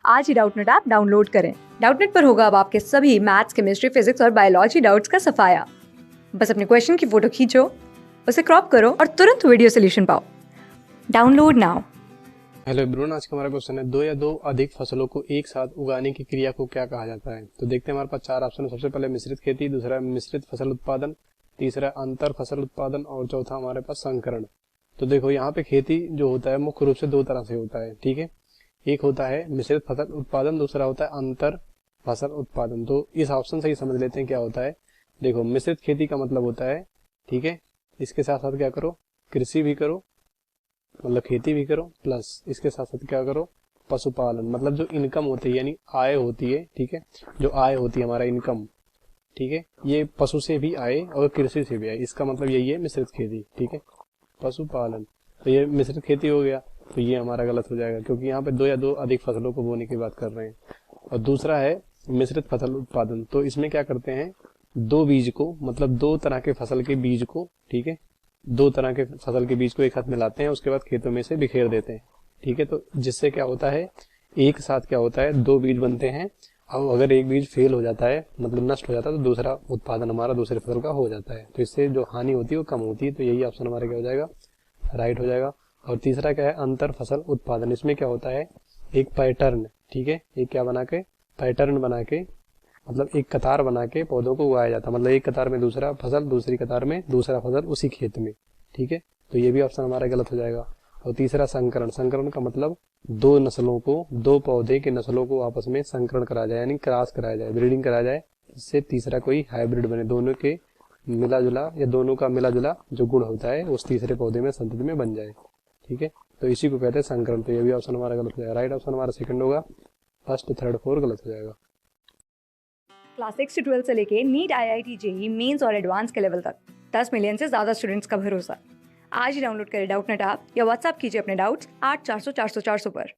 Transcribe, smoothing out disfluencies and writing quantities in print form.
आज ही Doubtnut app download करें। Doubtnut पर होगा अब आपके सभी मैथ्स, केमिस्ट्री, फिजिक्स और बायोलॉजी डाउट्स का सफाया। बस अपने क्वेश्चन की फोटो खींचो, उसे क्रॉप करो और तुरंत वीडियो सोल्यूशन पाओ। Download now. हेलो एवरीवन, आज का हमारा क्वेश्चन है दो या दो अधिक फसलों को एक साथ उगाने की क्रिया को क्या कहा जाता है। तो देखते हैं, हमारे पास चार ऑप्शन है। सबसे पहले मिश्रित खेती, दूसरा मिश्रित फसल उत्पादन, तीसरा अंतर फसल उत्पादन और चौथा हमारे पास संकरण। तो देखो, यहाँ पे खेती जो होता है मुख्य रूप से दो तरह से होता है, ठीक है। एक होता है मिश्रित फसल उत्पादन, दूसरा होता है अंतर फसल उत्पादन। तो इस ऑप्शन से ही समझ लेते हैं क्या होता है। देखो, मिश्रित खेती का मतलब होता है, ठीक है, इसके साथ साथ क्या करो, कृषि भी करो, मतलब खेती भी करो, प्लस इसके साथ साथ क्या करो, पशुपालन। मतलब जो इनकम होती है यानी आय होती है, ठीक है, जो आय होती है हमारा इनकम, ठीक है, ये पशु से भी आए और कृषि से भी आए। इसका मतलब यही है मिश्रित खेती, ठीक है, पशुपालन। तो ये मिश्रित खेती हो गया, तो ये हमारा गलत हो जाएगा क्योंकि यहाँ पे दो या दो अधिक फसलों को बोने की बात कर रहे हैं। और दूसरा है मिश्रित फसल उत्पादन। तो इसमें क्या करते हैं, दो बीज को, मतलब दो तरह के फसल के बीज को, ठीक है, दो तरह के फसल के बीज को एक साथ मिलाते हैं, उसके बाद खेतों में से बिखेर देते हैं, ठीक है। तो जिससे क्या होता है, एक साथ क्या होता है, दो बीज बनते हैं। अब अगर एक बीज फेल हो जाता है, मतलब नष्ट हो जाता है, तो दूसरा उत्पादन हमारा दूसरे फसल का हो जाता है। तो इससे जो हानि होती है वो कम होती है। तो यही ऑप्शन हमारा क्या हो जाएगा, राइट हो जाएगा। और तीसरा क्या है, अंतर फसल उत्पादन। इसमें क्या होता है, एक पैटर्न, ठीक है, एक क्या बना के, पैटर्न बना के, मतलब एक कतार बना के पौधों को उगाया जाता है। मतलब एक कतार में दूसरा फसल, दूसरी कतार में दूसरा फसल उसी खेत में, ठीक है। तो ये भी ऑप्शन हमारा गलत हो जाएगा। और तीसरा संकरण। संकरण का मतलब दो नस्लों को, दो पौधे के नस्लों को आपस में संकरण कराया जाए, यानी क्रॉस कराया जाए, ब्रीडिंग कराया जाए, इससे तीसरा कोई हाइब्रिड बने, दोनों के मिला जुला या दोनों का मिला जुला जो गुण होता है उस तीसरे पौधे में, संतति में बन जाए, ठीक है। तो इसी को कहते हैं संकरण। तो ये भी ऑप्शन हमारा गलत हो जाएगा। राइट ऑप्शन हमारा सेकंड होगा, फर्स्ट थर्ड फोर गलत हो जाएगा। क्लास 6 से 12 से लेके नीट, IIT, JEE मेंस और एडवांस के लेवल तक 10 मिलियन से ज्यादा स्टूडेंट्स का भरोसा। आज ही डाउनलोड करें डाउटनेट ऐप या व्हाट्सएप कीजिए अपने डाउट्स 8400 400 400 पर।